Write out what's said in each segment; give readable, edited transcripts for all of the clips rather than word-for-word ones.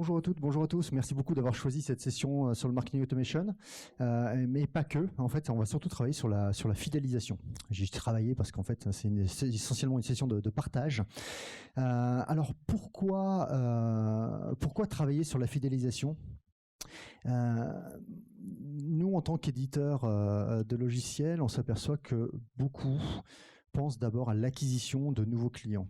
Bonjour à toutes, bonjour à tous. Merci beaucoup d'avoir choisi cette session sur le marketing automation, mais pas que. En fait, on va surtout travailler sur la fidélisation. J'ai travaillé parce qu'en fait, c'est essentiellement une session de partage. Alors, pourquoi travailler sur la fidélisation ? Nous, en tant qu'éditeur de logiciels, on s'aperçoit que beaucoup pensent d'abord à l'acquisition de nouveaux clients.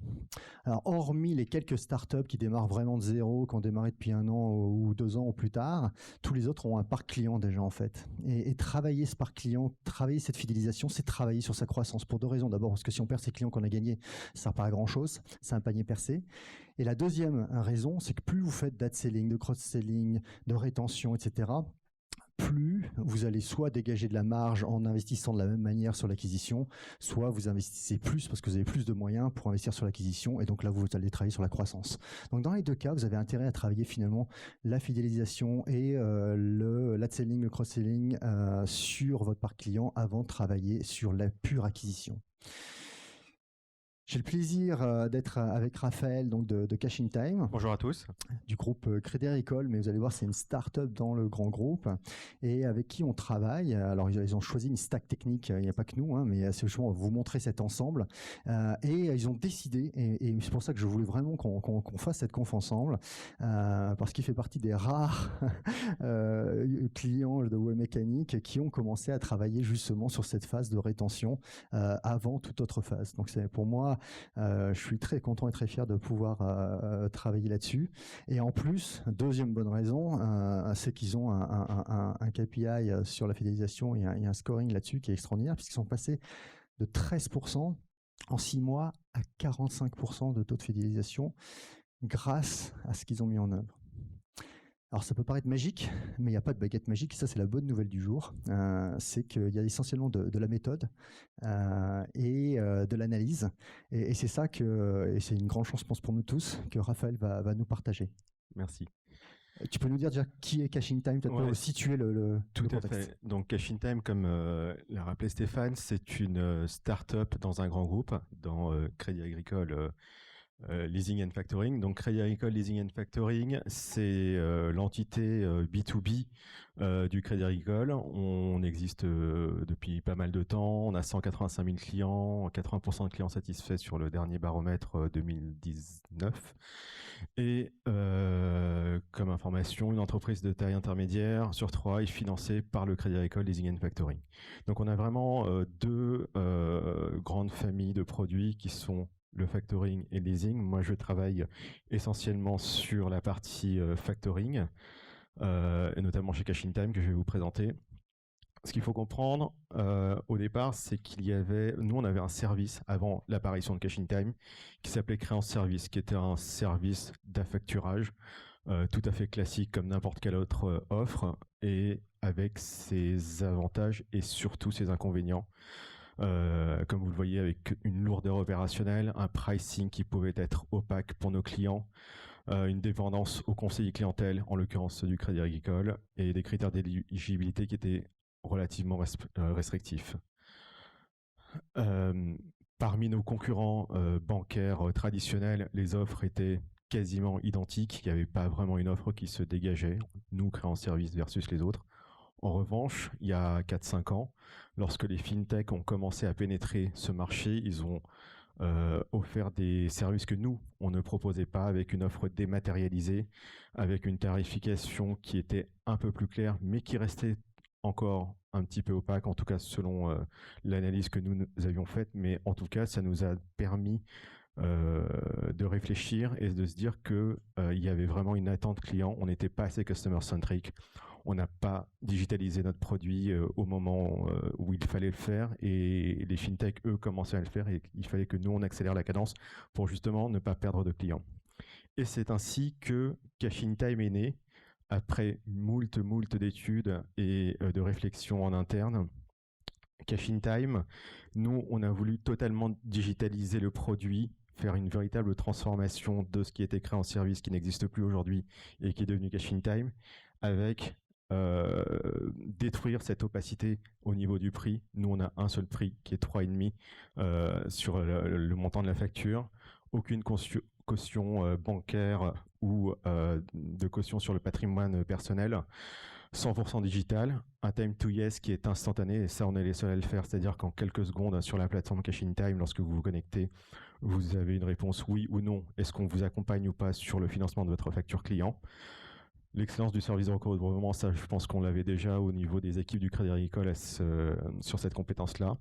Alors, hormis les quelques startups qui démarrent vraiment de zéro, qui ont démarré depuis 1 an ou 2 ans ou plus tard, tous les autres ont un parc client déjà en fait. Et travailler ce parc client, travailler cette fidélisation, c'est travailler sur sa croissance pour 2 raisons. D'abord, parce que si on perd ces clients qu'on a gagnés, ça ne sert pas à grand chose, c'est un panier percé. Et la deuxième raison, c'est que plus vous faites d'upselling, de cross-selling, de rétention, etc., plus vous allez soit dégager de la marge en investissant de la même manière sur l'acquisition, soit vous investissez plus parce que vous avez plus de moyens pour investir sur l'acquisition, et donc là vous allez travailler sur la croissance. Donc dans les 2 cas, vous avez intérêt à travailler finalement la fidélisation et l'upselling, le cross-selling sur votre parc client avant de travailler sur la pure acquisition. J'ai le plaisir d'être avec Raphaël donc de Cash in Time. Bonjour à tous. Du groupe Crédit Agricole, mais vous allez voir, c'est une start-up dans le grand groupe et avec qui on travaille. Alors, ils ont choisi une stack technique, il n'y a pas que nous, mais c'est justement vous montrer cet ensemble. Et ils ont décidé, et c'est pour ça que je voulais vraiment qu'on fasse cette conf ensemble, parce qu'il fait partie des rares clients de Webmécanique qui ont commencé à travailler justement sur cette phase de rétention avant toute autre phase. Donc, c'est pour moi, je suis très content et très fier de pouvoir travailler là-dessus. Et en plus, deuxième bonne raison, c'est qu'ils ont un KPI sur la fidélisation et un scoring là-dessus qui est extraordinaire, puisqu'ils sont passés de 13% en 6 mois à 45% de taux de fidélisation grâce à ce qu'ils ont mis en œuvre. Alors ça peut paraître magique, mais il n'y a pas de baguette magique, et ça c'est la bonne nouvelle du jour. C'est qu'il y a essentiellement de la méthode et de l'analyse, et c'est ça et c'est une grande chance je pense pour nous tous, que Raphaël va nous partager. Merci. Tu peux nous dire déjà qui est Cash in Time, peut-être pour situer le Tout contexte. à fait. Donc Cash in Time, comme l'a rappelé Stéphane, c'est une start-up dans un grand groupe, dans Crédit Agricole Leasing and Factoring. Donc Crédit Agricole Leasing and Factoring, c'est l'entité B2B du Crédit Agricole. On existe depuis pas mal de temps. On a 185 000 clients, 80% de clients satisfaits sur le dernier baromètre 2019. Et comme information, une entreprise de taille intermédiaire sur 3 est financée par le Crédit Agricole Leasing and Factoring. Donc on a vraiment 2 grandes familles de produits qui sont le factoring et le leasing. Moi, je travaille essentiellement sur la partie factoring, et notamment chez Cash in Time, que je vais vous présenter. Ce qu'il faut comprendre au départ, c'est nous on avait un service avant l'apparition de Cash in Time qui s'appelait Créance Service, qui était un service d'affacturage tout à fait classique comme n'importe quelle autre offre, et avec ses avantages et surtout ses inconvénients. Comme vous le voyez, avec une lourdeur opérationnelle, un pricing qui pouvait être opaque pour nos clients, une dépendance au conseiller clientèle, en l'occurrence ceux du Crédit Agricole, et des critères d'éligibilité qui étaient relativement restrictifs. Parmi nos concurrents bancaires traditionnels, les offres étaient quasiment identiques. Il n'y avait pas vraiment une offre qui se dégageait, nous créant service versus les autres. En revanche, il y a 4-5 ans, lorsque les fintechs ont commencé à pénétrer ce marché, ils ont offert des services que nous, on ne proposait pas, avec une offre dématérialisée, avec une tarification qui était un peu plus claire, mais qui restait encore un petit peu opaque, en tout cas selon l'analyse que nous avions faite. Mais en tout cas, ça nous a permis de réfléchir et de se dire que il y avait vraiment une attente client. On n'était pas assez customer-centric. On n'a pas digitalisé notre produit au moment où il fallait le faire, et les fintechs, eux, commençaient à le faire, et il fallait que nous, on accélère la cadence pour justement ne pas perdre de clients. Et c'est ainsi que Cash in Time est né, après moult d'études et de réflexions en interne. Cash in Time, nous, on a voulu totalement digitaliser le produit, faire une véritable transformation de ce qui était créé en service, qui n'existe plus aujourd'hui et qui est devenu Cash in Time, avec détruire cette opacité au niveau du prix. Nous, on a un seul prix qui est 3,5 sur le montant de la facture. Aucune caution bancaire ou de caution sur le patrimoine personnel, 100% digital, un time to yes qui est instantané, et ça on est les seuls à le faire, c'est-à-dire qu'en quelques secondes sur la plateforme Cash in Time, lorsque vous vous connectez, vous avez une réponse oui ou non, est-ce qu'on vous accompagne ou pas sur le financement de votre facture client. L'excellence du service de recouvrement, ça je pense qu'on l'avait déjà au niveau des équipes du Crédit Agricole sur cette compétence-là.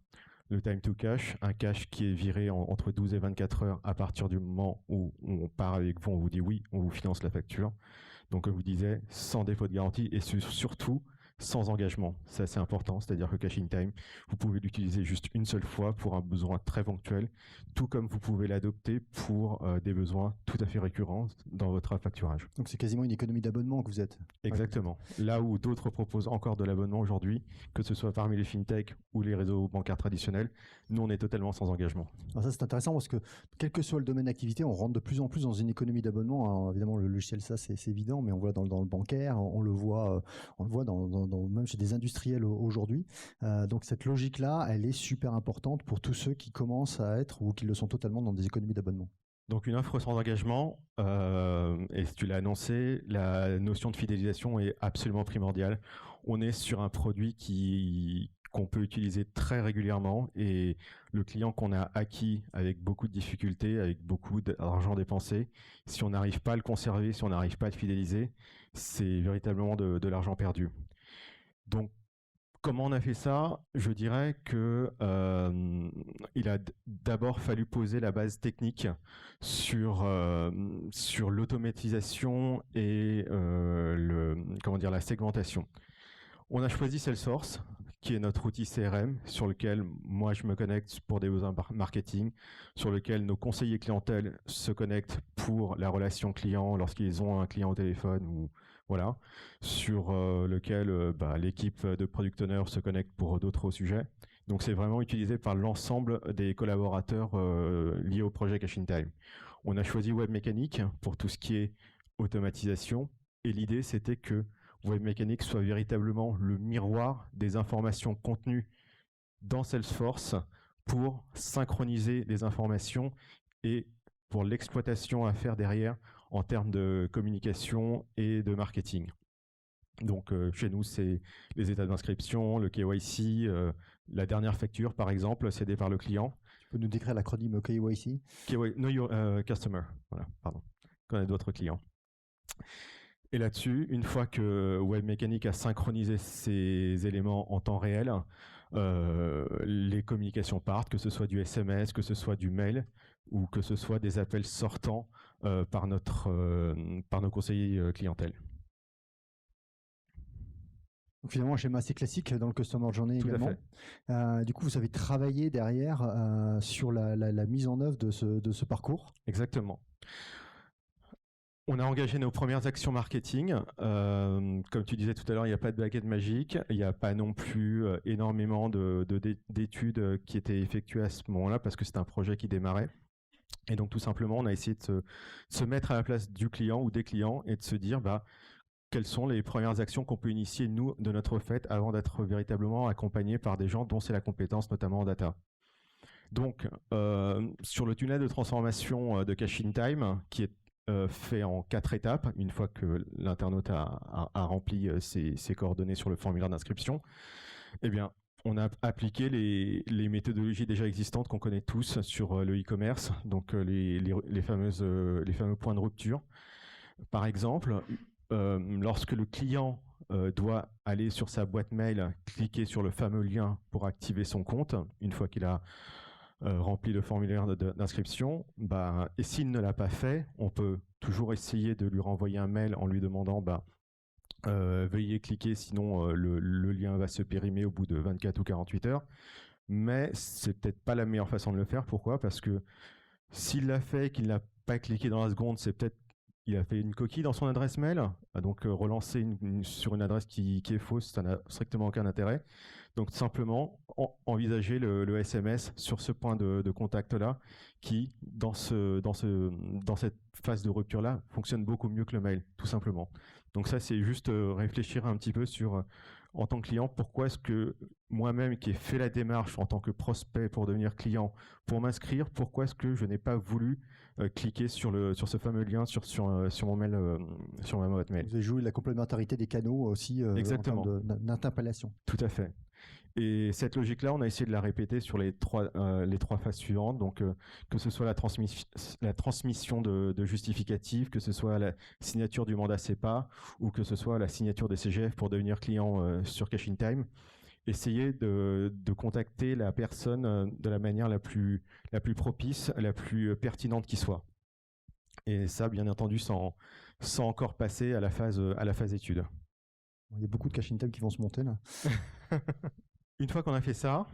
Le time to cash, un cash qui est viré entre 12 et 24 heures à partir du moment où on part avec vous, on vous dit oui, on vous finance la facture. Donc, comme je vous disais, sans défaut de garantie et surtout sans engagement. C'est assez important, c'est-à-dire que Cash in Time, vous pouvez l'utiliser juste une seule fois pour un besoin très ponctuel, tout comme vous pouvez l'adopter pour des besoins tout à fait récurrents dans votre facturage. Donc c'est quasiment une économie d'abonnement que vous êtes. Exactement. Là où d'autres proposent encore de l'abonnement aujourd'hui, que ce soit parmi les fintechs ou les réseaux bancaires traditionnels, nous on est totalement sans engagement. Alors ça c'est intéressant parce que quel que soit le domaine d'activité, on rentre de plus en plus dans une économie d'abonnement. Alors, évidemment le logiciel ça c'est évident, mais on voit dans le bancaire, on le voit même chez des industriels aujourd'hui. Donc cette logique-là, elle est super importante pour tous ceux qui commencent à être ou qui le sont totalement dans des économies d'abonnement. Donc une offre sans engagement, et tu l'as annoncé, la notion de fidélisation est absolument primordiale. On est sur un produit qu'on peut utiliser très régulièrement et le client qu'on a acquis avec beaucoup de difficultés, avec beaucoup d'argent dépensé, si on n'arrive pas à le conserver, si on n'arrive pas à le fidéliser, c'est véritablement de l'argent perdu. Donc, comment on a fait ça? Je dirais que il a d'abord fallu poser la base technique sur l'automatisation et la segmentation. On a choisi Salesforce, qui est notre outil CRM, sur lequel moi je me connecte pour des besoins marketing, sur lequel nos conseillers clientèle se connectent pour la relation client lorsqu'ils ont un client au téléphone ou voilà, sur lequel l'équipe de Product Owner se connecte pour d'autres sujets. Donc c'est vraiment utilisé par l'ensemble des collaborateurs liés au projet Cash in Time. On a choisi Webmécanique pour tout ce qui est automatisation, et l'idée c'était que Webmécanique soit véritablement le miroir des informations contenues dans Salesforce pour synchroniser les informations et pour l'exploitation à faire derrière en termes de communication et de marketing. Donc chez nous, c'est les états d'inscription, le KYC, la dernière facture par exemple, cédée par le client. Tu peux nous décrire l'acronyme KYC? Know Your Customer, voilà, pardon, qu'on a d'autres clients. Et là-dessus, une fois que Webmécanique a synchronisé ces éléments en temps réel, les communications partent, que ce soit du SMS, que ce soit du mail, ou que ce soit des appels sortants par nos conseillers clientèle. Donc finalement, un schéma assez classique dans le Customer Journey également. Du coup, vous avez travaillé derrière sur la mise en œuvre de ce parcours. Exactement. On a engagé nos premières actions marketing. Comme tu disais tout à l'heure, il n'y a pas de baguette magique. Il n'y a pas non plus énormément d'études qui étaient effectuées à ce moment-là parce que c'était un projet qui démarrait. Et donc tout simplement, on a essayé de se mettre à la place du client ou des clients et de se dire quelles sont les premières actions qu'on peut initier, nous, de notre fait, avant d'être véritablement accompagnés par des gens dont c'est la compétence, notamment en data. Donc, sur le tunnel de transformation de Cash in Time, qui est fait en 4 étapes, une fois que l'internaute a rempli ses coordonnées sur le formulaire d'inscription, eh bien, on a appliqué les méthodologies déjà existantes qu'on connaît tous sur le e-commerce, donc les fameux points de rupture. Par exemple, lorsque le client doit aller sur sa boîte mail, cliquer sur le fameux lien pour activer son compte, une fois qu'il a rempli le formulaire d'inscription, et s'il ne l'a pas fait, on peut toujours essayer de lui renvoyer un mail en lui demandant veuillez cliquer, sinon le lien va se périmer au bout de 24 ou 48 heures. Mais c'est peut-être pas la meilleure façon de le faire. Pourquoi? Parce que s'il l'a fait et qu'il n'a pas cliqué dans la seconde, c'est peut-être il a fait une coquille dans son adresse mail. Donc relancer sur une adresse qui est fausse, ça n'a strictement aucun intérêt. Donc simplement envisager le SMS sur ce point de contact-là qui, dans cette phase de rupture-là, fonctionne beaucoup mieux que le mail, tout simplement. Donc ça, c'est juste réfléchir un petit peu sur en tant que client, pourquoi est-ce que moi-même qui ai fait la démarche en tant que prospect pour devenir client, pour m'inscrire, pourquoi est-ce que je n'ai pas voulu cliquer sur ce fameux lien sur mon mail, sur ma boîte mail. Vous avez joué la complémentarité des canaux aussi en termes d'interpellation. Tout à fait. Et cette logique-là, on a essayé de la répéter sur les trois phases suivantes. Donc, que ce soit la transmission de justificatifs, que ce soit la signature du mandat CEPA ou que ce soit la signature des CGF pour devenir client sur Cash in Time. Essayer de contacter la personne de la manière la plus propice, la plus pertinente qui soit. Et ça, bien entendu, sans encore passer à la phase étude. Il y a beaucoup de Cash in Time qui vont se monter là. Une fois qu'on a fait ça,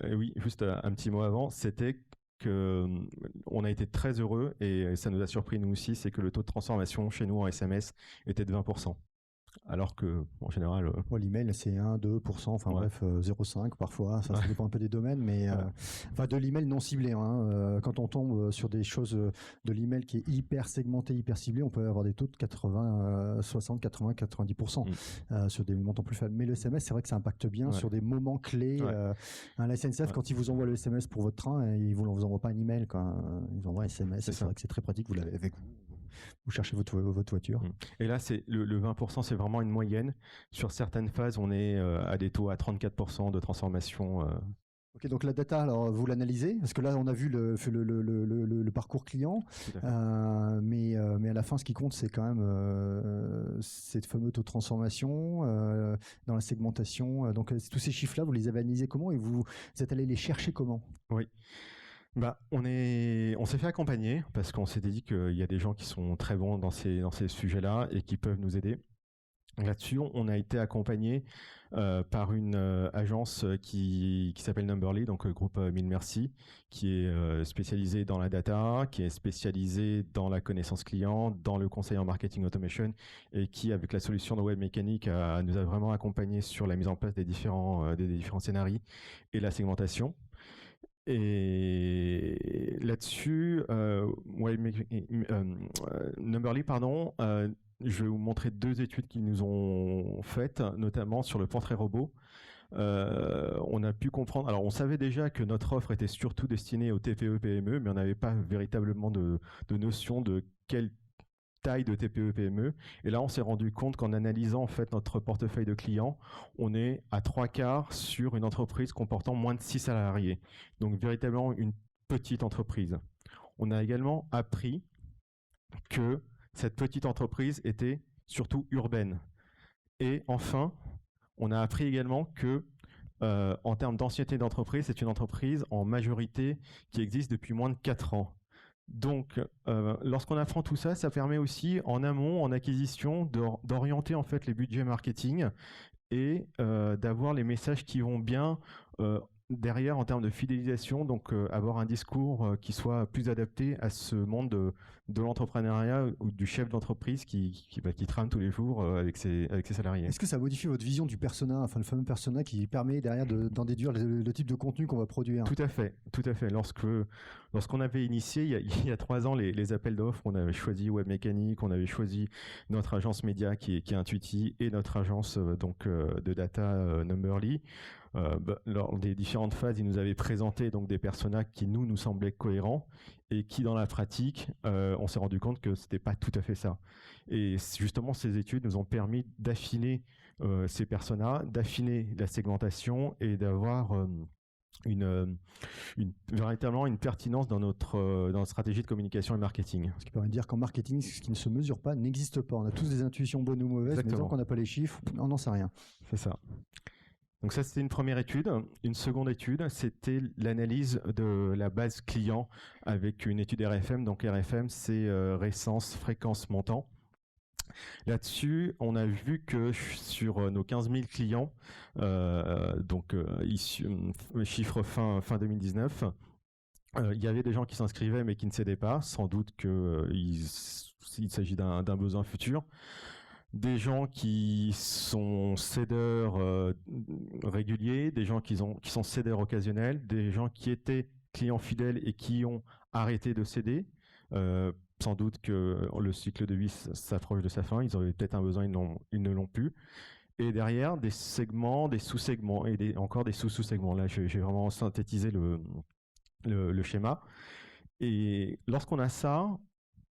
oui, juste un petit mot avant, c'était qu'on a été très heureux et ça nous a surpris nous aussi, c'est que le taux de transformation chez nous en SMS était de 20%. Alors que, en général... l'email, c'est 1, 2%, enfin bref, 0,5 parfois, ça dépend un peu des domaines, mais enfin de l'email non ciblé. Quand on tombe sur des choses de l'email qui est hyper segmenté, hyper ciblé, on peut avoir des taux de 80, 60, 80, 90% sur des montants plus faibles. Mais le SMS, c'est vrai que ça impacte bien sur des moments clés. La SNCF, quand ils vous envoient le SMS pour votre train, ils ne vous envoient pas un email, quoi. Ils envoient un SMS, c'est vrai que c'est très pratique, vous l'avez avec vous. Vous cherchez votre voiture. Et là, c'est le 20%, c'est vraiment une moyenne. Sur certaines phases, on est à des taux à 34% de transformation. Ok, donc la data, alors vous l'analysez, parce que là, on a vu le parcours client, mais à la fin, ce qui compte, c'est quand même ces fameux taux de transformation dans la segmentation. Donc tous ces chiffres-là, vous les avez analysés comment et vous êtes allé les chercher comment? Oui. On s'est fait accompagner parce qu'on s'était dit qu'il y a des gens qui sont très bons dans ces sujets-là et qui peuvent nous aider. Là-dessus, on a été accompagné par une agence qui s'appelle Numberly, donc groupe 1000 Merci, qui est spécialisée dans la data, qui est spécialisée dans la connaissance client, dans le conseil en marketing automation et qui, avec la solution de web mécanique, nous a vraiment accompagnés sur la mise en place des différents scénarios et la segmentation. Et là-dessus, Numberly, je vais vous montrer 2 études qu'ils nous ont faites, notamment sur le portrait robot. On a pu comprendre, alors on savait déjà que notre offre était surtout destinée aux TPE-PME, mais on n'avait pas véritablement de notion de quelle taille de TPE-PME. Et là, on s'est rendu compte qu'en analysant en fait notre portefeuille de clients, on est à 3/4 sur une entreprise comportant moins de 6 salariés. Donc véritablement une petite entreprise. On a également appris que cette petite entreprise était surtout urbaine. Et enfin, on a appris également que en termes d'ancienneté d'entreprise, c'est une entreprise en majorité qui existe depuis moins de 4 ans. Donc, lorsqu'on apprend tout ça, ça permet aussi en amont, en acquisition, d'orienter en fait les budgets marketing et d'avoir les messages qui vont bien derrière en termes de fidélisation, donc avoir un discours qui soit plus adapté à ce monde de l'entrepreneuriat ou du chef d'entreprise qui trame tous les jours avec ses salariés. Est-ce que ça modifie votre vision du persona, enfin le fameux persona qui permet derrière d'en déduire le type de contenu qu'on va produire? Tout à fait, tout à fait. Lorsqu'on avait initié il y a 3 ans les appels d'offres, on avait choisi Web Mécanique, on avait choisi notre agence média qui est Intuiti et notre agence de data Numberly. Lors des différentes phases, ils nous avaient présenté donc des personas qui nous semblaient cohérents et qui dans la pratique, on s'est rendu compte que c'était pas tout à fait ça. Et justement, ces études nous ont permis d'affiner ces personas, d'affiner la segmentation et d'avoir véritablement une pertinence dans notre stratégie de communication et marketing. Ce qui permet de dire qu'en marketing, ce qui ne se mesure pas n'existe pas. On a tous des intuitions bonnes ou mauvaises, mais tant qu'on n'a pas les chiffres, on n'en sait rien. C'est ça. Donc ça, c'était une première étude. Une seconde étude, c'était l'analyse de la base client avec une étude RFM. Donc RFM, c'est récence, fréquence, montant. Là-dessus, on a vu que sur nos 15 000 clients, chiffre fin 2019, il y avait des gens qui s'inscrivaient mais qui ne cédaient pas. Sans doute qu'il s'agit d'un besoin futur. Des gens qui sont cédeurs réguliers, des gens qui sont cédeurs occasionnels, des gens qui étaient clients fidèles et qui ont arrêté de céder. Sans doute que le cycle de vie s'approche de sa fin, ils avaient peut-être un besoin, ils ne l'ont plus. Et derrière, des segments, des sous-segments et encore des sous-sous-segments. Là, j'ai vraiment synthétisé le schéma. Et lorsqu'on a ça,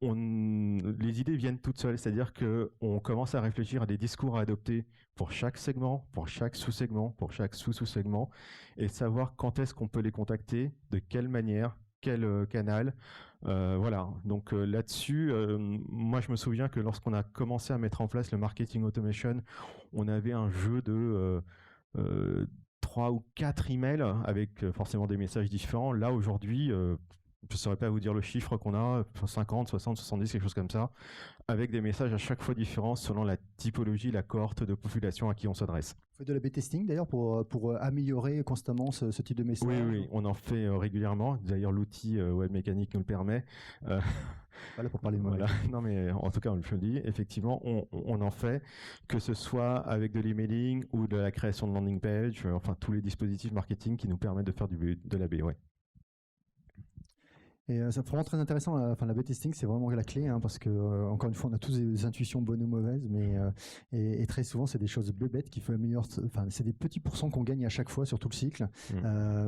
les idées viennent toutes seules. C'est-à-dire qu'on commence à réfléchir à des discours à adopter pour chaque segment, pour chaque sous-segment, pour chaque sous-sous-segment, et savoir quand est-ce qu'on peut les contacter, de quelle manière, quel canal. Voilà. Donc là-dessus, moi je me souviens que lorsqu'on a commencé à mettre en place le marketing automation, on avait un jeu de 3 ou 4 emails avec forcément des messages différents. Là aujourd'hui, je ne saurais pas vous dire le chiffre qu'on a, 50, 60, 70, quelque chose comme ça, avec des messages à chaque fois différents selon la typologie, la cohorte de population à qui on s'adresse. Vous faites de l'A/B testing d'ailleurs pour améliorer constamment ce type de message? Oui, on en fait régulièrement. D'ailleurs, l'outil Webmécanique nous le permet. Voilà pour parler de moi. Voilà. Non, mais en tout cas, on le dit. Effectivement, on en fait, que ce soit avec de l'emailing ou de la création de landing page, enfin tous les dispositifs marketing qui nous permettent de faire de l'A/B. Ouais. Et c'est vraiment très intéressant. L'A/B testing, c'est vraiment la clé, parce que encore une fois, on a tous des intuitions bonnes ou mauvaises, mais et très souvent, c'est des choses bêtes qui font améliorer. Enfin, c'est des petits pourcents qu'on gagne à chaque fois sur tout le cycle.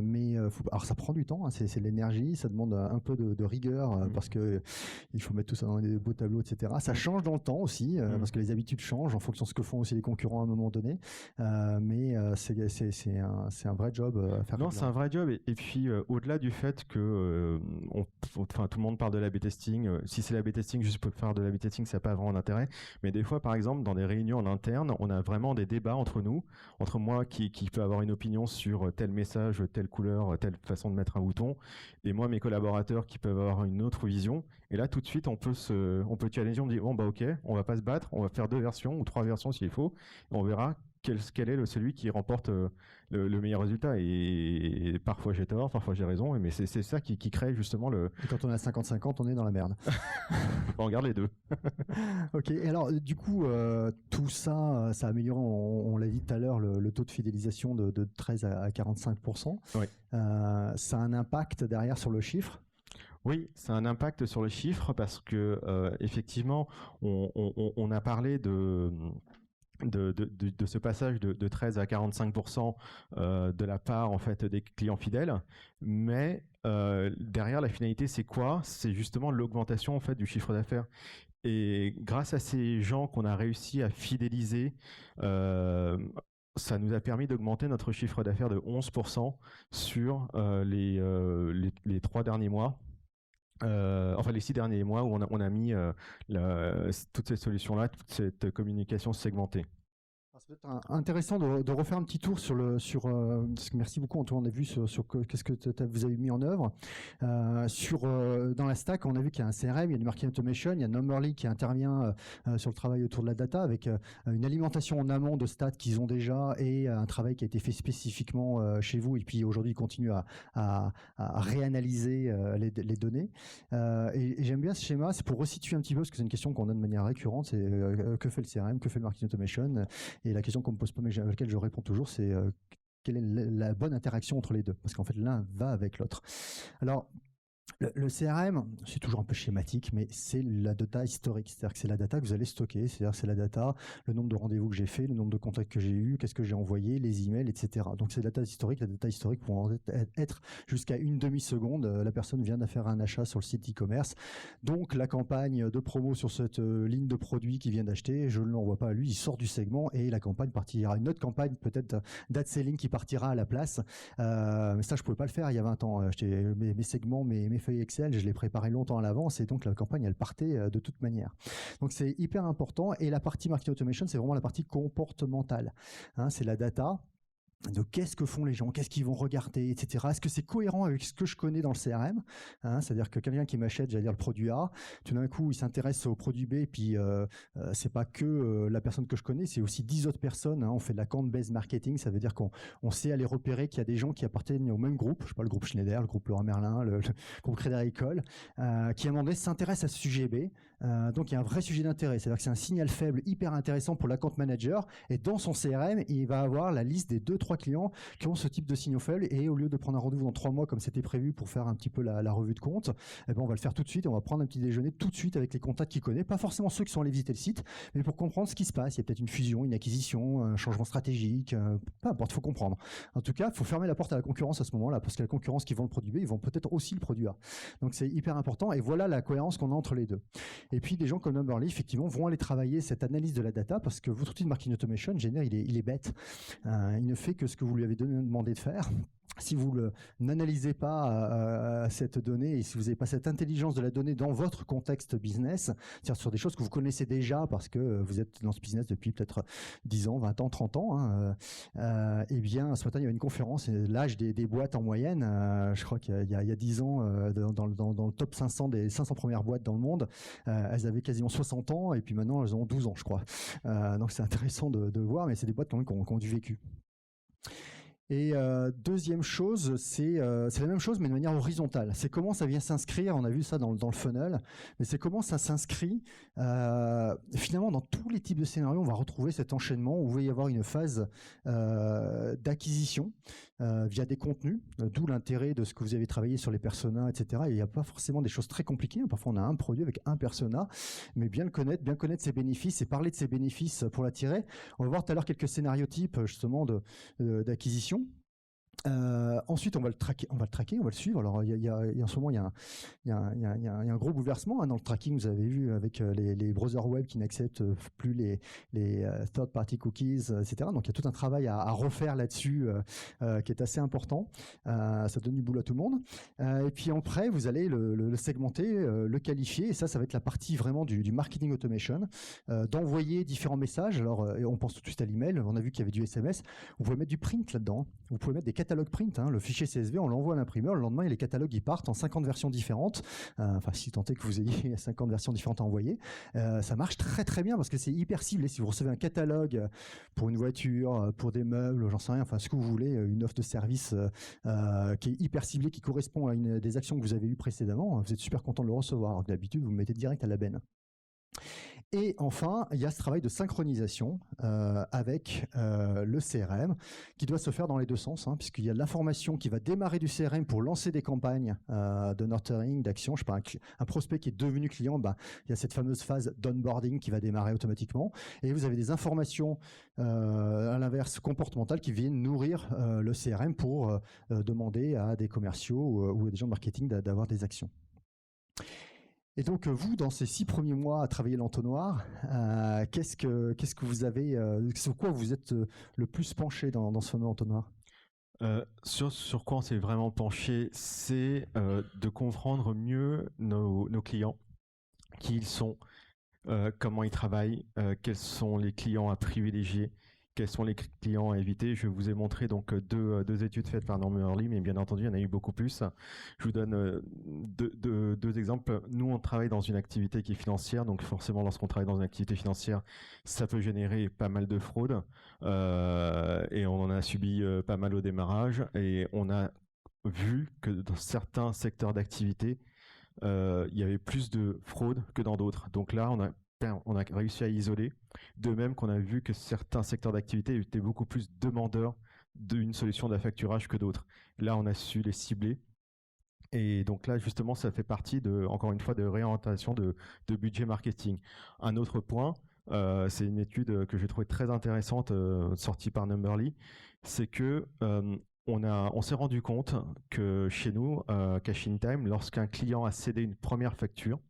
Mais alors, ça prend du temps. C'est de l'énergie, ça demande un peu de rigueur parce que il faut mettre tout ça dans des beaux tableaux, etc. Ça change dans le temps aussi parce que les habitudes changent en fonction de ce que font aussi les concurrents à un moment donné. Mais c'est un vrai job à faire. Non, c'est un vrai job. Et puis, au-delà du fait que tout le monde parle de l'A/B testing. Si c'est l'A/B testing, juste pour faire de l'A/B testing, ça n'a pas vraiment d'intérêt. Mais des fois, par exemple, dans des réunions en interne, on a vraiment des débats entre nous, entre moi qui peut avoir une opinion sur tel message, telle couleur, telle façon de mettre un bouton, et moi, mes collaborateurs qui peuvent avoir une autre vision. Et là, tout de suite, on peut challenger. On dit bon bah ok, on va pas se battre, on va faire 2 versions ou 3 versions s'il faut, et on verra quel est celui qui remporte le meilleur résultat. Et parfois j'ai tort, parfois j'ai raison, mais c'est ça qui crée justement le... Et quand on a 50-50, on est dans la merde. On regarde les deux. Ok, et alors du coup, tout ça, ça a amélioré, on l'a dit tout à l'heure, le taux de fidélisation de 13 à 45%. Oui. Ça a un impact derrière sur le chiffre? Oui, ça a un impact sur le chiffre parce que effectivement, on a parlé de ce passage de 13 à 45% de la part en fait des clients fidèles, mais derrière la finalité c'est quoi? C'est justement l'augmentation en fait du chiffre d'affaires. Et grâce à ces gens qu'on a réussi à fidéliser, ça nous a permis d'augmenter notre chiffre d'affaires de 11% sur les 3 derniers mois. Les 6 derniers mois où on a mis toutes ces solutions-là, toute cette communication segmentée. Ça peut être intéressant de refaire un petit tour merci beaucoup Antoine, on a vu sur qu'est-ce que vous avez mis en œuvre dans la stack. On a vu qu'il y a un CRM, il y a du marketing automation, il y a Numberly qui intervient sur le travail autour de la data avec une alimentation en amont de stats qu'ils ont déjà et un travail qui a été fait spécifiquement chez vous, et puis aujourd'hui ils continuent à réanalyser les données et j'aime bien ce schéma. C'est pour resituer un petit peu, parce que c'est une question qu'on a de manière récurrente, c'est que fait le CRM, que fait le marketing automation. Et la question qu'on me pose pas, mais à laquelle je réponds toujours, c'est quelle est la bonne interaction entre les deux? Parce qu'en fait, l'un va avec l'autre. Alors, le CRM, c'est toujours un peu schématique, mais c'est la data historique. C'est-à-dire que c'est la data que vous allez stocker. C'est-à-dire que c'est la data, le nombre de rendez-vous que j'ai fait, le nombre de contacts que j'ai eu, qu'est-ce que j'ai envoyé, les emails, etc. Donc c'est la data historique. La data historique pour être jusqu'à une demi-seconde. La personne vient de faire un achat sur le site e-commerce. Donc la campagne de promo sur cette ligne de produits qu'il vient d'acheter, je ne l'envoie pas à lui, il sort du segment et la campagne partira. Une autre campagne, peut-être d'ad-selling qui partira à la place. Mais ça, je ne pouvais pas le faire il y a 20 ans. Mes segments, mes feuilles Excel, je les préparais longtemps à l'avance et donc la campagne, elle partait de toute manière. Donc c'est hyper important. Et la partie marketing automation, c'est vraiment la partie comportementale. C'est la data. De qu'est-ce que font les gens, qu'est-ce qu'ils vont regarder, etc. Est-ce que c'est cohérent avec ce que je connais dans le CRM? C'est-à-dire que quelqu'un qui m'achète, j'allais dire le produit A, tout d'un coup il s'intéresse au produit B, et puis c'est pas que la personne que je connais, c'est aussi 10 autres personnes. On fait de la account-based marketing, ça veut dire qu'on sait aller repérer qu'il y a des gens qui appartiennent au même groupe, je sais pas, le groupe Schneider, le groupe Leroy Merlin, le groupe Crédit Agricole, qui à un moment donné s'intéressent à ce sujet B, Donc il y a un vrai sujet d'intérêt, c'est-à-dire que c'est un signal faible hyper intéressant pour l'account manager, et dans son CRM, il va avoir la liste des 2-3 clients qui ont ce type de signaux faibles, et au lieu de prendre un rendez-vous dans 3 mois comme c'était prévu pour faire un petit peu la revue de compte, eh ben on va le faire tout de suite, on va prendre un petit déjeuner tout de suite avec les contacts qu'il connaît, pas forcément ceux qui sont allés visiter le site, mais pour comprendre ce qui se passe. Il y a peut-être une fusion, une acquisition, un changement stratégique, peu importe, il faut comprendre. En tout cas, il faut fermer la porte à la concurrence à ce moment-là, parce que la concurrence qui vend le produit B, ils vont peut-être aussi le produit A. Donc c'est hyper important, et voilà la cohérence qu'on a entre les deux. Et puis des gens comme Numberly, effectivement, vont aller travailler cette analyse de la data, parce que votre outil de marketing automation, général, il est bête. Il ne fait que ce que vous lui avez demandé de faire. Si vous n'analysez pas cette donnée, et si vous n'avez pas cette intelligence de la donnée dans votre contexte business, c'est-à-dire sur des choses que vous connaissez déjà parce que vous êtes dans ce business depuis peut-être 10 ans, 20 ans, 30 ans, eh bien, ce matin, il y avait une conférence, l'âge des boîtes en moyenne, je crois qu'il y a 10 ans, dans le top 500 des 500 premières boîtes dans le monde, elles avaient quasiment 60 ans, et puis maintenant, elles ont 12 ans, je crois. Donc, c'est intéressant de voir, mais c'est des boîtes quand même qui ont du vécu. Et deuxième chose, c'est la même chose mais de manière horizontale. C'est comment ça vient s'inscrire, on a vu ça dans le funnel, mais c'est comment ça s'inscrit. Finalement, dans tous les types de scénarios, on va retrouver cet enchaînement où il va y avoir une phase d'acquisition via des contenus, d'où l'intérêt de ce que vous avez travaillé sur les personas, etc. Et il n'y a pas forcément des choses très compliquées. Parfois, on a un produit avec un persona, mais bien connaître ses bénéfices et parler de ses bénéfices pour l'attirer. On va voir tout à l'heure quelques scénarios types justement d'acquisition. Ensuite, on va le traquer, on va le suivre. Alors, en ce moment, il y a un gros bouleversement dans le tracking. Vous avez vu avec les browsers web qui n'acceptent plus les third-party cookies, etc. Donc, il y a tout un travail à refaire là-dessus qui est assez important. Ça donne du boulot à tout le monde. Et puis après, vous allez le segmenter, le qualifier. Et ça va être la partie vraiment du marketing automation, d'envoyer différents messages. Alors, on pense tout de suite à l'email. On a vu qu'il y avait du SMS. Vous pouvez mettre du print là-dedans. Vous pouvez mettre des catalogue print, le fichier CSV, on l'envoie à l'imprimeur, le lendemain, les catalogues ils partent en 50 versions différentes, enfin si tant est que vous ayez 50 versions différentes à envoyer, ça marche très très bien parce que c'est hyper ciblé. Si vous recevez un catalogue pour une voiture, pour des meubles, j'en sais rien, enfin ce que vous voulez, une offre de service qui est hyper ciblée, qui correspond à des actions que vous avez eues précédemment, vous êtes super content de le recevoir, alors que d'habitude vous le mettez direct à la benne. Et enfin, il y a ce travail de synchronisation avec le CRM qui doit se faire dans les deux sens, puisqu'il y a l'information qui va démarrer du CRM pour lancer des campagnes de nurturing, d'action. Je sais pas, un prospect qui est devenu client, il y a cette fameuse phase d'onboarding qui va démarrer automatiquement. Et vous avez des informations à l'inverse comportementales qui viennent nourrir le CRM pour demander à des commerciaux ou à des gens de marketing d'avoir des actions. Et donc, vous, dans ces 6 premiers mois à travailler l'entonnoir, qu'est-ce que vous avez, sur quoi vous êtes le plus penché dans ce fameux entonnoir ? Sur quoi on s'est vraiment penché, c'est de comprendre mieux nos clients, qui ils sont, comment ils travaillent, quels sont les clients à privilégier, quels sont les clients à éviter. Je vous ai montré donc deux études faites par Numberly, mais bien entendu, il y en a eu beaucoup plus. Je vous donne deux exemples. Nous, on travaille dans une activité qui est financière, donc forcément, lorsqu'on travaille dans une activité financière, ça peut générer pas mal de fraude, et on en a subi pas mal au démarrage, et on a vu que dans certains secteurs d'activité, il y avait plus de fraude que dans d'autres. Donc là, on a réussi à isoler. De même qu'on a vu que certains secteurs d'activité étaient beaucoup plus demandeurs d'une solution d'affacturage que d'autres. Là, on a su les cibler. Et donc là, justement, ça fait partie, encore une fois, de réorientation de budget marketing. Un autre point, c'est une étude que j'ai trouvée très intéressante, sortie par Numberly, c'est que on s'est rendu compte que chez nous, Cash in Time, lorsqu'un client a cédé une première facture,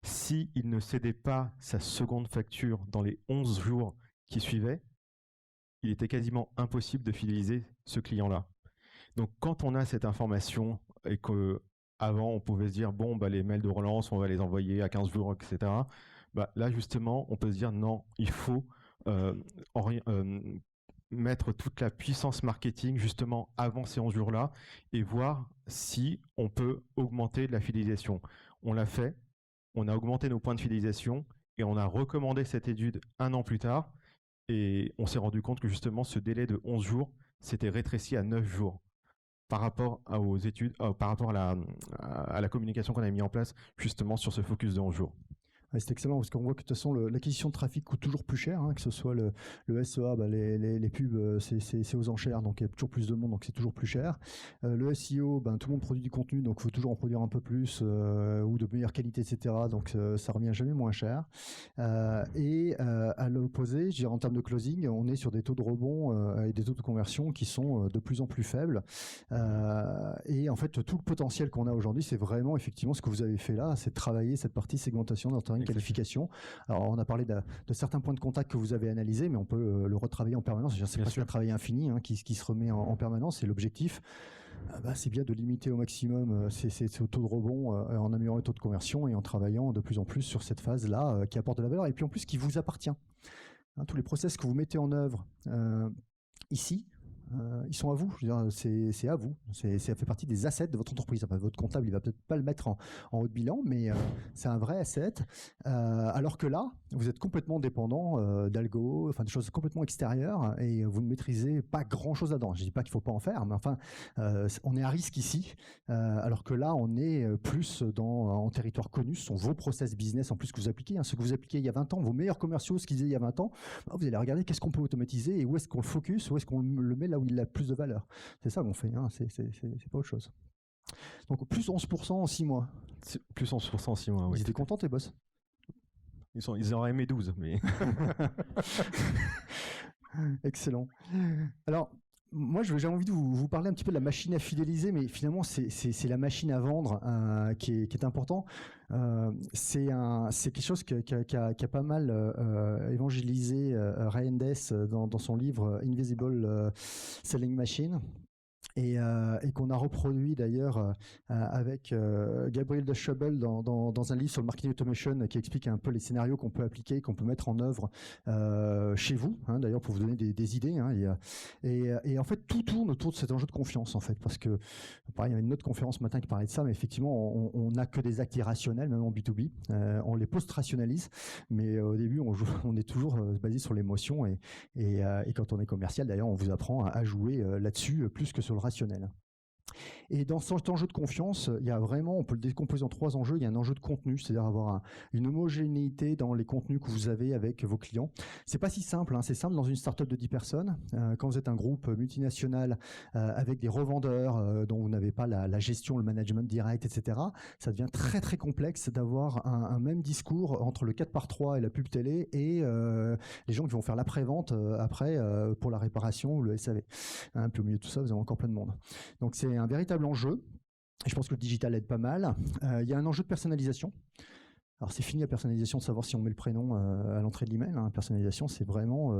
s'il ne cédait pas sa seconde facture dans les 11 jours qui suivaient, il était quasiment impossible de fidéliser ce client-là. Donc quand on a cette information et qu'avant on pouvait se dire bon les mails de relance on va les envoyer à 15 jours, etc. Là justement on peut se dire non, il faut mettre toute la puissance marketing justement avant ces 11 jours-là et voir si on peut augmenter la fidélisation. On l'a fait. On a augmenté nos points de fidélisation et on a recommandé cette étude 1 an plus tard et on s'est rendu compte que justement ce délai de 11 jours s'était rétréci à 9 jours. par rapport aux études, par rapport à la communication qu'on a mis en place justement sur ce focus de 11 jours. Ouais, c'est excellent parce qu'on voit que de toute façon l'acquisition de trafic coûte toujours plus cher, que ce soit le SEA, les pubs, c'est aux enchères, donc il y a toujours plus de monde, donc c'est toujours plus cher. Le SEO, tout le monde produit du contenu, donc il faut toujours en produire un peu plus ou de meilleure qualité, etc. Donc ça revient jamais moins cher. Et à l'opposé, je dirais en termes de closing, on est sur des taux de rebond et des taux de conversion qui sont de plus en plus faibles. Et en fait, tout le potentiel qu'on a aujourd'hui, c'est vraiment effectivement ce que vous avez fait là, c'est de travailler cette partie segmentation d'entendre qualification. Alors, on a parlé de certains points de contact que vous avez analysés, mais on peut le retravailler en permanence. C'est presque un travail infini qui se remet en permanence. Et l'objectif, c'est bien de limiter au maximum ces taux de rebond en améliorant le taux de conversion et en travaillant de plus en plus sur cette phase-là qui apporte de la valeur et puis en plus qui vous appartient. Tous les process que vous mettez en œuvre ici, ils sont à vous, je veux dire, c'est à vous, ça fait partie des assets de votre entreprise. Enfin, votre comptable, il va peut-être pas le mettre en haut de bilan, mais c'est un vrai asset. Alors que là, vous êtes complètement dépendant d'algo, enfin des choses complètement extérieures, et vous ne maîtrisez pas grand-chose là-dedans. Je dis pas qu'il faut pas en faire, mais enfin, on est à risque ici, alors que là, on est plus en territoire connu. Ce sont vos process business en plus que vous appliquez, ce que vous appliquez il y a 20 ans, vos meilleurs commerciaux, ce qu'ils faisaient il y a 20 ans. Vous allez regarder qu'est-ce qu'on peut automatiser et où est-ce qu'on le focus, où est-ce qu'on le met là où il a plus de valeur. C'est ça qu'on fait, c'est pas autre chose. Donc plus 11% en 6 mois. Plus 11% en 6 mois, oui. Ils étaient contents tes boss? Ils auraient aimé 12, mais... Excellent. Alors, moi, j'ai envie de vous parler un petit peu de la machine à fidéliser, mais finalement, c'est la machine à vendre qui est important. C'est quelque chose qui a pas mal évangélisé Ryan Dess dans son livre Invisible Selling Machine. Et qu'on a reproduit d'ailleurs avec Gabriel de Schubel dans un livre sur le marketing automation qui explique un peu les scénarios qu'on peut appliquer, qu'on peut mettre en œuvre chez vous, d'ailleurs pour vous donner des idées. Et en fait, tout tourne autour de cet enjeu de confiance, en fait, parce que pareil, il y avait une autre conférence ce matin qui parlait de ça, mais effectivement, on n'a que des actes irrationnels, même en B2B. On les post-rationalise, mais au début, on est toujours basé sur l'émotion. Et quand on est commercial, d'ailleurs, on vous apprend à jouer là-dessus plus que sur le rationnel. Et dans cet enjeu de confiance, il y a vraiment, on peut le décomposer en 3 enjeux. Il y a un enjeu de contenu, c'est-à-dire avoir une homogénéité dans les contenus que vous avez avec vos clients. C'est pas si simple, c'est simple dans une startup de 10 personnes. Quand vous êtes un groupe multinational avec des revendeurs dont vous n'avez pas la gestion, le management direct, etc., ça devient très très complexe d'avoir un même discours entre le 4x3 et la pub télé et les gens qui vont faire l'après-vente après pour la réparation ou le SAV. Puis au milieu de tout ça, vous avez encore plein de monde. Donc c'est un véritable enjeu. Je pense que le digital aide pas mal. Il y a un enjeu de personnalisation. Alors c'est fini la personnalisation de savoir si on met le prénom à l'entrée de l'email. Personnalisation, c'est vraiment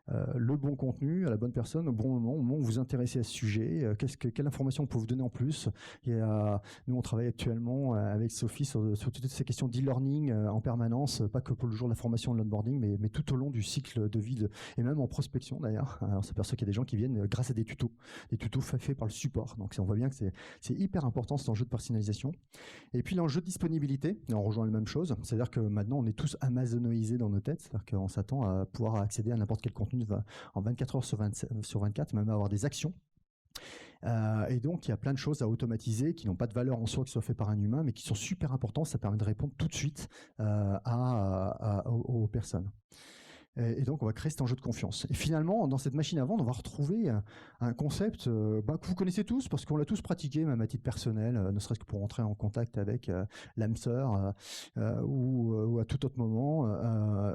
le bon contenu à la bonne personne au bon moment, au moment où vous vous intéressez à ce sujet. Quelle information on peut vous donner en plus? Nous, on travaille actuellement avec Sophie sur toutes ces questions d'e-learning en permanence, pas que pour le jour de la formation de l'onboarding, mais tout au long du cycle de vie et même en prospection d'ailleurs. Alors on s'aperçoit qu'il y a des gens qui viennent grâce à des tutos faits par le support. Donc on voit bien que c'est hyper important cet enjeu de personnalisation. Et puis l'enjeu de disponibilité, on rejoint la même chose. C'est-à-dire que maintenant, on est tous amazonoisés dans nos têtes. C'est-à-dire qu'on s'attend à pouvoir accéder à n'importe quel contenu en 24 heures sur 24, même avoir des actions. Et donc, il y a plein de choses à automatiser qui n'ont pas de valeur en soi, qui soient faites par un humain, mais qui sont super importantes. Ça permet de répondre tout de suite aux personnes. Et donc, on va créer cet enjeu de confiance. Et finalement, dans cette machine à vendre, on va retrouver un concept que vous connaissez tous, parce qu'on l'a tous pratiqué, même à titre personnel, ne serait-ce que pour entrer en contact avec l'âme sœur ou à tout autre moment.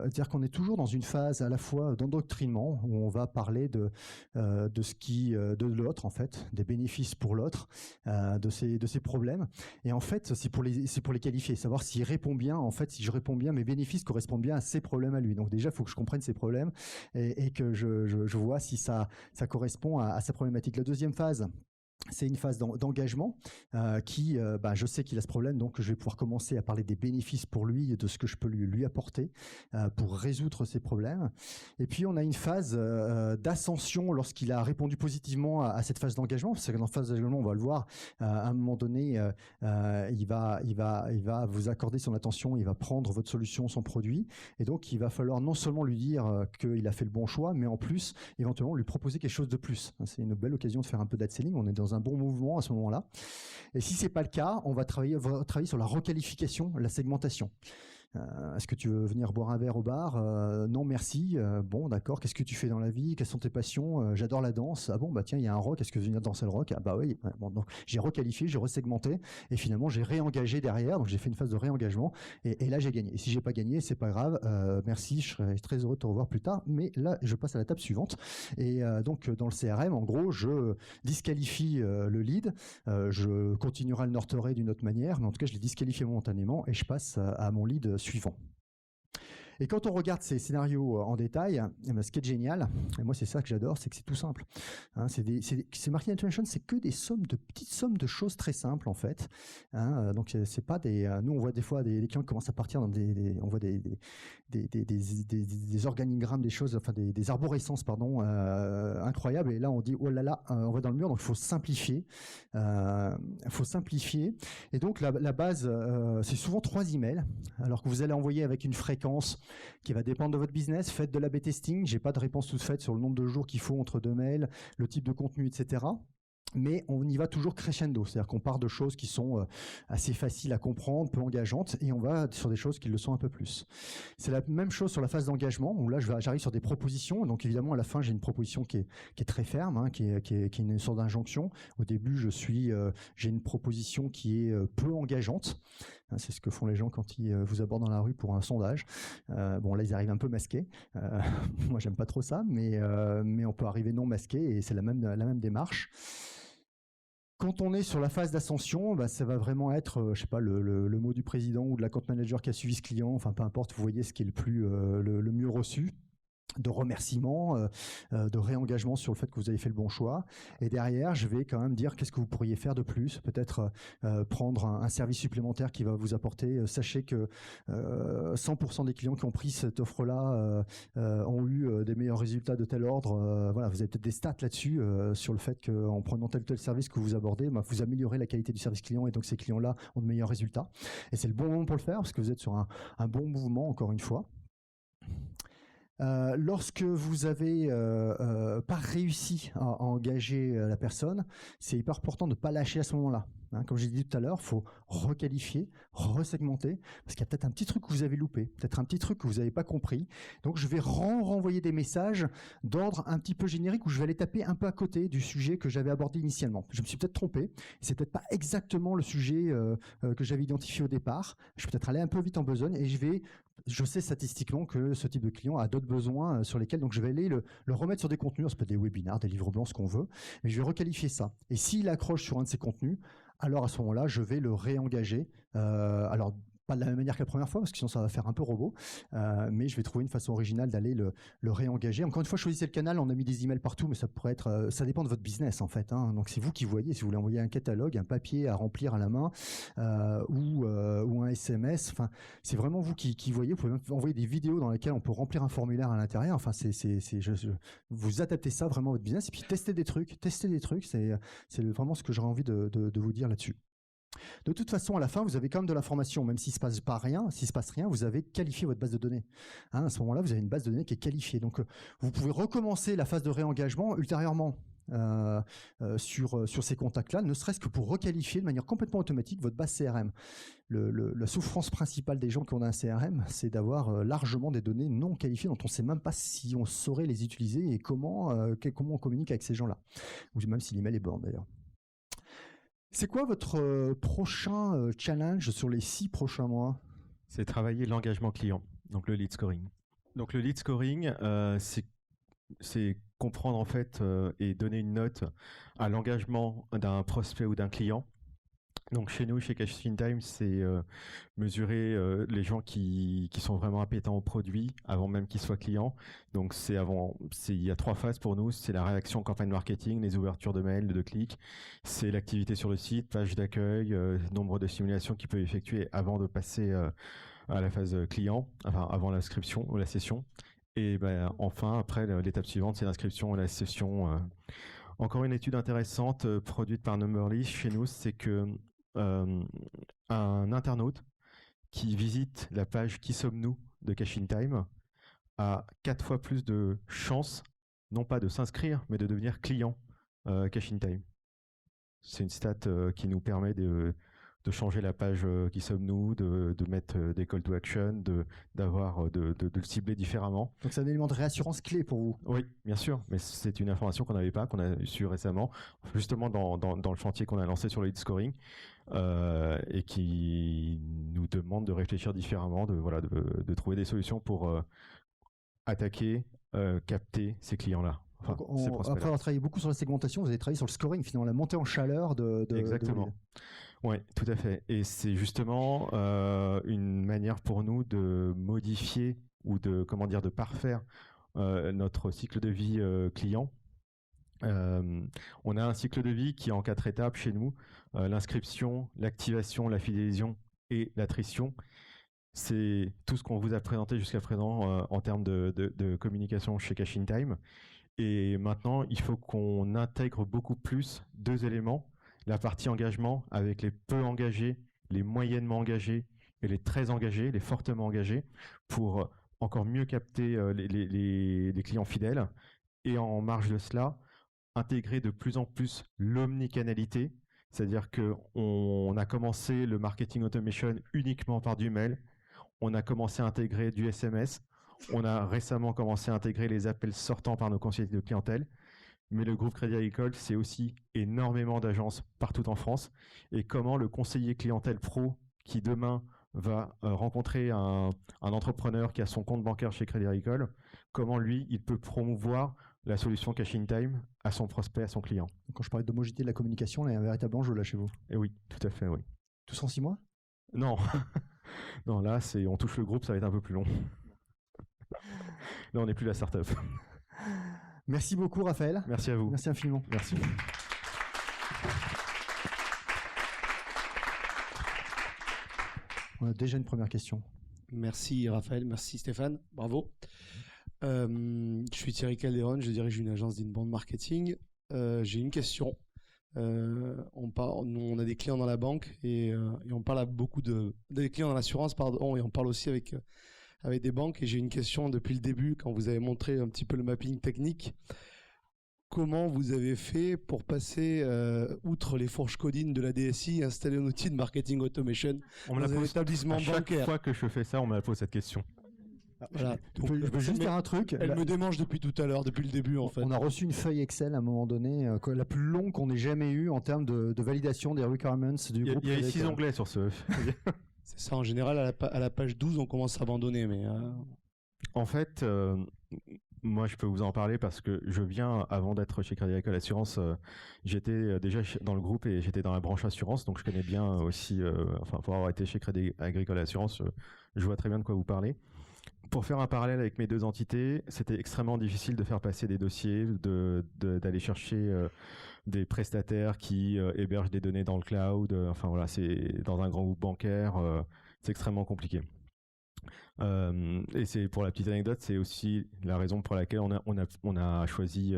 C'est-à-dire qu'on est toujours dans une phase à la fois d'endoctrinement, où on va parler de l'autre, en fait, des bénéfices pour l'autre, de ses problèmes. Et en fait, c'est pour les qualifier, savoir s'il répond bien, en fait, si je réponds bien, mes bénéfices correspondent bien à ses problèmes à lui. Donc déjà, il faut que je comprenne ces problèmes et que je vois si ça correspond à sa problématique. La deuxième phase, c'est une phase d'engagement je sais qu'il a ce problème, donc je vais pouvoir commencer à parler des bénéfices pour lui et de ce que je peux lui apporter pour résoudre ses problèmes. Et puis on a une phase d'ascension lorsqu'il a répondu positivement à cette phase d'engagement. Parce que dans la phase d'engagement, on va le voir, à un moment donné, il va vous accorder son attention, il va prendre votre solution, son produit, et donc il va falloir non seulement lui dire qu'il a fait le bon choix, mais en plus éventuellement lui proposer quelque chose de plus. C'est une belle occasion de faire un peu d'upselling. On est dans dans un bon mouvement à ce moment-là. Et si c'est pas le cas, on va travailler sur la requalification, la segmentation. Est-ce que tu veux venir boire un verre au bar? Non, merci. Bon, d'accord. Qu'est-ce que tu fais dans la vie? Quelles sont tes passions? J'adore la danse. Ah bon, bah tiens, il y a un rock. Est-ce que tu veux venir danser le rock? Ah bah oui. Bon, donc j'ai requalifié, j'ai resegmenté, et finalement j'ai réengagé derrière. Donc j'ai fait une phase de réengagement, et là j'ai gagné. Et si j'ai pas gagné, c'est pas grave. Merci, je serai très heureux de te revoir plus tard. Mais là, je passe à la table suivante. Et donc dans le CRM, en gros, je disqualifie le lead. Je continuerai à le nurturer d'une autre manière, mais en tout cas, je l'ai disqualifié momentanément et je passe à mon lead suivant. Et quand on regarde ces scénarios en détail, ce qui est génial, et moi c'est ça que j'adore, c'est que c'est tout simple. Hein, c'est marketing automation, c'est que des petites sommes de choses très simples en fait. Hein, donc c'est pas des. Nous on voit des fois des clients qui commencent à partir dans on voit des organigrammes, des choses, enfin des arborescences pardon, incroyables. Et là on dit oh là là, on va dans le mur. Donc il faut simplifier. Et donc la base, c'est souvent 3 emails, alors que vous allez envoyer avec une fréquence qui va dépendre de votre business. Faites de l'A/B testing. J'ai pas de réponse toute faite sur le nombre de jours qu'il faut entre 2 mails, le type de contenu, etc. Mais on y va toujours crescendo, c'est-à-dire qu'on part de choses qui sont assez faciles à comprendre, peu engageantes, et on va sur des choses qui le sont un peu plus. C'est la même chose sur la phase d'engagement, où là j'arrive sur des propositions, donc évidemment à la fin j'ai une proposition qui est très ferme, hein, qui est une sorte d'injonction. Au début j'ai une proposition qui est peu engageante. C'est ce que font les gens quand ils vous abordent dans la rue pour un sondage. Bon, là, ils arrivent un peu masqués. Moi, j'aime pas trop ça, mais on peut arriver non masqué, et c'est la même démarche. Quand on est sur la phase d'ascension, bah, ça va vraiment être, je sais pas, le mot du président ou de l'account manager qui a suivi ce client. Enfin, peu importe, vous voyez ce qui est le mieux reçu, de remerciements, de réengagement sur le fait que vous avez fait le bon choix. Et derrière, je vais quand même dire qu'est-ce que vous pourriez faire de plus. Peut-être prendre un service supplémentaire qui va vous apporter. Sachez que 100% des clients qui ont pris cette offre-là ont eu des meilleurs résultats de tel ordre. Voilà, vous avez peut-être des stats là-dessus sur le fait qu'en prenant tel ou tel service que vous abordez, bah, vous améliorez la qualité du service client, et donc ces clients-là ont de meilleurs résultats. Et c'est le bon moment pour le faire parce que vous êtes sur un bon mouvement, encore une fois. Lorsque vous avez pas réussi à engager la personne, c'est hyper important de ne pas lâcher à ce moment-là. Hein, comme j'ai dit tout à l'heure, il faut requalifier, resegmenter, parce qu'il y a peut-être un petit truc que vous avez loupé, peut-être un petit truc que vous n'avez pas compris. Donc je vais renvoyer des messages d'ordre un petit peu générique, où je vais aller taper un peu à côté du sujet que j'avais abordé initialement. Je me suis peut-être trompé, c'est peut-être pas exactement le sujet que j'avais identifié au départ. Je vais peut-être aller un peu vite en besogne, et je sais statistiquement que ce type de client a d'autres besoins sur lesquels, donc je vais aller le remettre sur des contenus, ça peut être des webinars, des livres blancs, ce qu'on veut, mais je vais requalifier ça. Et s'il accroche sur un de ces contenus, alors à ce moment-là, je vais le réengager. Alors, pas de la même manière que la première fois, parce que sinon ça va faire un peu robot, mais je vais trouver une façon originale d'aller le réengager. Encore une fois, choisissez le canal, on a mis des emails partout, mais ça pourrait être, ça dépend de votre business en fait. Hein. Donc c'est vous qui voyez, si vous voulez envoyer un catalogue, un papier à remplir à la main, ou un SMS, enfin, c'est vraiment vous qui voyez. Vous pouvez même envoyer des vidéos dans lesquelles on peut remplir un formulaire à l'intérieur. Enfin, vous adaptez ça vraiment à votre business, et puis testez des trucs, c'est vraiment ce que j'aurais envie de vous dire là-dessus. De toute façon, à la fin, vous avez quand même de l'information, même s'il se passe rien, vous avez qualifié votre base de données. Hein, à ce moment-là, vous avez une base de données qui est qualifiée. Donc, vous pouvez recommencer la phase de réengagement ultérieurement sur ces contacts-là, ne serait-ce que pour requalifier de manière complètement automatique votre base CRM. La souffrance principale des gens qui ont un CRM, c'est d'avoir largement des données non qualifiées dont on ne sait même pas si on saurait les utiliser et comment on communique avec ces gens-là, ou même si l'email est bon d'ailleurs. C'est quoi votre prochain challenge sur les 6 prochains mois? C'est travailler l'engagement client, donc le lead scoring. Donc le lead scoring, c'est comprendre en fait et donner une note à l'engagement d'un prospect ou d'un client. Donc chez nous, chez Cashintime, c'est mesurer les gens qui sont vraiment appétents au produit avant même qu'ils soient clients. Donc il y a 3 phases pour nous. C'est la réaction campagne marketing, les ouvertures de mails, de clics. C'est l'activité sur le site, page d'accueil, nombre de simulations qu'il peut effectuer avant de passer à la phase client, enfin avant l'inscription ou la session. Et enfin, après, l'étape suivante, c'est l'inscription à la session. Encore une étude intéressante produite par Numberly chez nous, c'est que un internaute qui visite la page Qui sommes-nous de Cashintime a 4 fois plus de chances, non pas de s'inscrire, mais de devenir client Cashintime. C'est une stat qui nous permet de changer la page qui sommes-nous, de mettre des call to action, de le cibler différemment. Donc c'est un élément de réassurance clé pour vous. Oui, bien sûr, mais c'est une information qu'on n'avait pas, qu'on a su récemment, justement dans le chantier qu'on a lancé sur le lead scoring, et qui nous demande de réfléchir différemment, de trouver des solutions pour attaquer, capter ces clients-là. Enfin, après avoir travaillé beaucoup sur la segmentation, vous avez travaillé sur le scoring, finalement, la montée en chaleur de Exactement. Oui, tout à fait. Et c'est justement une manière pour nous de modifier ou de parfaire notre cycle de vie client. On a un cycle de vie qui est en 4 étapes chez nous. L'inscription, l'activation, la fidélisation et l'attrition. C'est tout ce qu'on vous a présenté jusqu'à présent en termes de communication chez Cash in Time. Et maintenant, il faut qu'on intègre beaucoup plus 2 éléments. La partie engagement avec les peu engagés, les moyennement engagés et les très engagés, les fortement engagés, pour encore mieux capter les clients fidèles. Et en marge de cela, intégrer de plus en plus l'omnicanalité, c'est-à-dire qu'on a commencé le marketing automation uniquement par du mail, on a commencé à intégrer du SMS, on a récemment commencé à intégrer les appels sortants par nos conseillers de clientèle, mais le groupe Crédit Agricole, c'est aussi énormément d'agences partout en France, et comment le conseiller clientèle pro qui demain va rencontrer un entrepreneur qui a son compte bancaire chez Crédit Agricole, comment lui, il peut promouvoir la solution Cash in Time à son prospect, à son client. Quand je parlais d'homogénéité de la communication, là, il y a un véritable enjeu là chez vous. Et oui, tout à fait, oui. Tous en 6 mois ? Non. Non, là, on touche le groupe, ça va être un peu plus long. Là, on n'est plus la start-up. Merci beaucoup, Raphaël. Merci à vous. Merci infiniment. Merci. On a déjà une première question. Merci Raphaël, merci Stéphane, bravo. Je suis Thierry Calderon, je dirige une agence d'inbound marketing. J'ai une question. On a des clients dans la banque et on parle à beaucoup des clients dans l'assurance, pardon, et on parle aussi avec des banques. Et j'ai une question depuis le début, quand vous avez montré un petit peu le mapping technique. Comment vous avez fait pour passer outre les fourches codines de la DSI et installer un outil de marketing automation dans un établissement bancaire ? Chaque fois que je fais ça, on me la pose cette question. Voilà. Je peux juste dire un truc. Elle me démange depuis tout à l'heure, depuis le début en fait. On a reçu une feuille Excel à un moment donné, la plus longue qu'on ait jamais eue en termes de validation des requirements du groupe. Il y a 6 onglets sur ce. C'est ça, en général, à la page 12, on commence à abandonner. Mais En fait, moi, je peux vous en parler parce que je viens, avant d'être chez Crédit Agricole Assurance, j'étais déjà dans le groupe et j'étais dans la branche assurance, donc je connais bien aussi, pour avoir été chez Crédit Agricole Assurance, je vois très bien de quoi vous parlez. Pour faire un parallèle avec mes 2 entités, c'était extrêmement difficile de faire passer des dossiers, d'aller chercher des prestataires qui hébergent des données dans le cloud. C'est dans un grand groupe bancaire, c'est extrêmement compliqué. Et c'est pour la petite anecdote, c'est aussi la raison pour laquelle on a choisi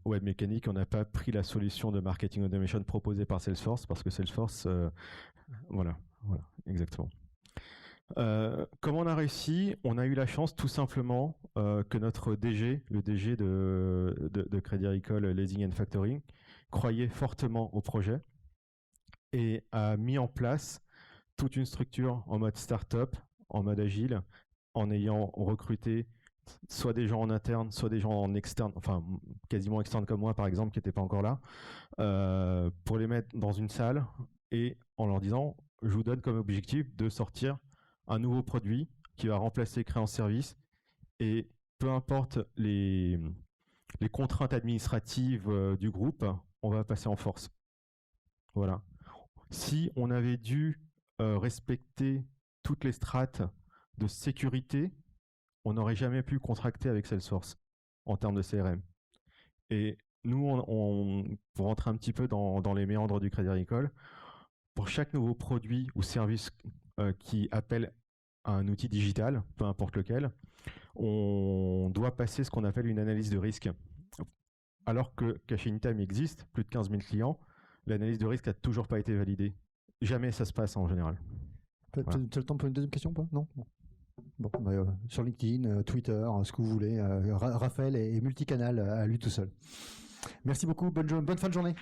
Webmecanic. On n'a pas pris la solution de marketing automation proposée par Salesforce parce que Salesforce, voilà, exactement. Comment on a réussi ? On a eu la chance tout simplement que notre DG, le DG de Crédit Agricole Leasing and Factoring, croyait fortement au projet et a mis en place toute une structure en mode start-up, en mode agile, en ayant recruté soit des gens en interne, soit des gens en externe, enfin quasiment externe comme moi par exemple, qui n'étaient pas encore là, pour les mettre dans une salle et en leur disant, je vous donne comme objectif de sortir un nouveau produit qui va remplacer Créance Service et peu importe les contraintes administratives du groupe, on va passer en force. Voilà. Si on avait dû respecter toutes les strates de sécurité, on n'aurait jamais pu contracter avec Salesforce en termes de CRM. Et nous, pour rentrer un petit peu dans les méandres du Crédit Agricole, pour chaque nouveau produit ou service qui appelle à un outil digital, peu importe lequel, on doit passer ce qu'on appelle une analyse de risque. Alors que Cash in Time existe, plus de 15 000 clients, l'analyse de risque n'a toujours pas été validée. Jamais ça se passe en général. Tu as le temps pour une deuxième question ou pas ? Non ? Bon, sur LinkedIn, Twitter, ce que vous voulez. Raphaël est multicanal à lui tout seul. Merci beaucoup, bonne fin de journée.